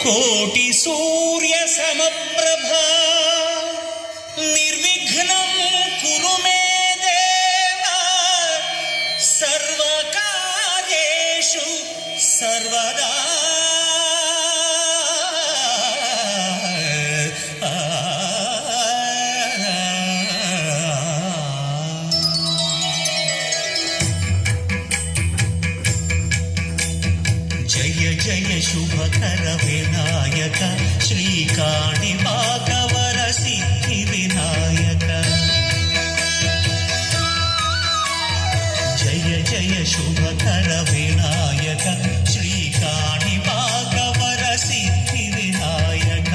కోటి సూర్య సమప్రభా నిర్విఘ్నం కురు మే దేవా సర్వకార్యేషు సర్వదా. జయ జయ శుభకర వినాయక శ్రీకాణిపాకవర సిద్ధి వినాయక. జయ జయ శుభకర వినాయక శ్రీకాణిపాకవర సిద్ధి వినాయక.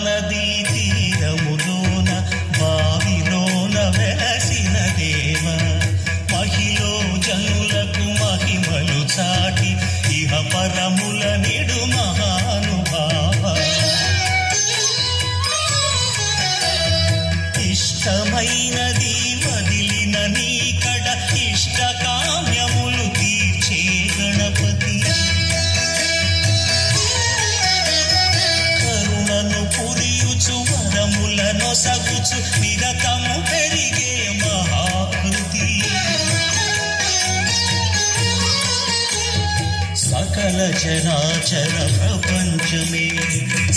నదీ తీరములోన బావిలోన వెలసిన దేవ మహిలో జనులకు మహిమలు చాటి ఇహ పరముల నిడు మహానుభావ. ఇష్టమైనది వదిలిన నీకడ ఇష్ట కామ్యములు తీర్చే గణపతి. పురియుచు వరములను సగుచు నిరతము పెరిగే మహాకృతి. సకల చరాచర ప్రపంచమే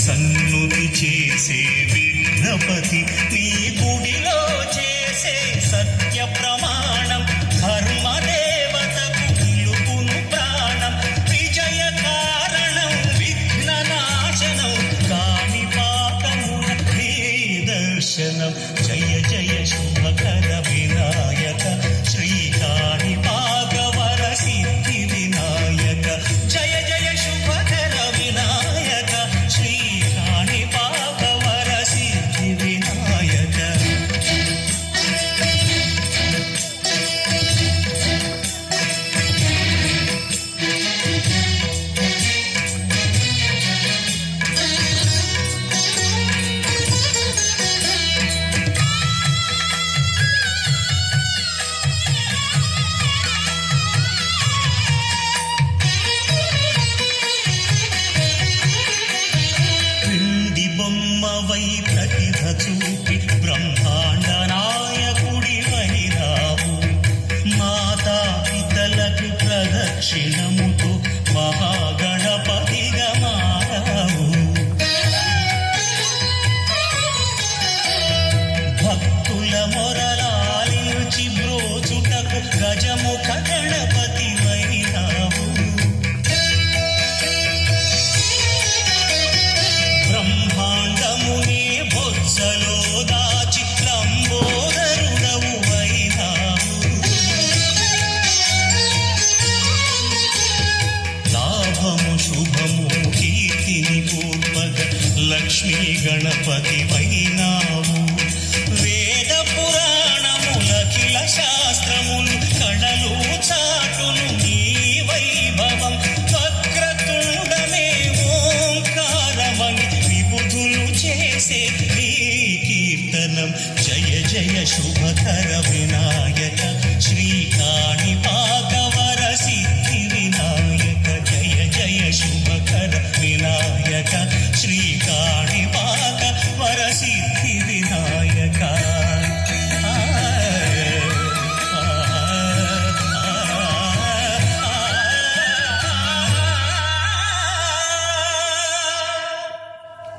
సన్నుతి చేసే విఘ్నపతి. నీ గుడిలో చేసే సత్య ప్రమాణం ధర్మదేవతకు నిలుపును ప్రాణం. విజయ కారణం విఘ్న నాశనం దర్శనం. జయ జయ శుభకర వినాయక శ్రీకాణిపాకవర సిద్ధి వినాయక. జయ జయ శుభకర వినాయక శ్రీకాణిపాకవర సిద్ధి వినాయక. బొమ్మవై ప్రతిభ చూపి బ్రహ్మాండ నాయకుడి వైరావు. మాతా పితలకు ప్రదక్షిణముతో మహాగణపతిగా మారావు. భక్తుల మొరలాలించి బ్రోచుటకు గజముఖ గణపతి వైరావు. బ్రహ్మాండమునే బొత్సలో దాచి లంబోదరుడవు వైనావు. లాభము శుభము కీర్తిని పూర్వగ లక్ష్మీ గణపతి వైనావు. వేద పురాణములఖిల శాస్త్రములు కళలు చాటును నీ వైభవం. వక్రతుండమే ఓంకారమని విబుధులు చేసే నీ కీర్తనం. జయ జయ శుభకర వినాయక శ్రీకాణిపాకవర సిద్ధి వినాయక. జయ జయ శుభకర వినాయక శ్రీకాణిపాకవర సిద్ధి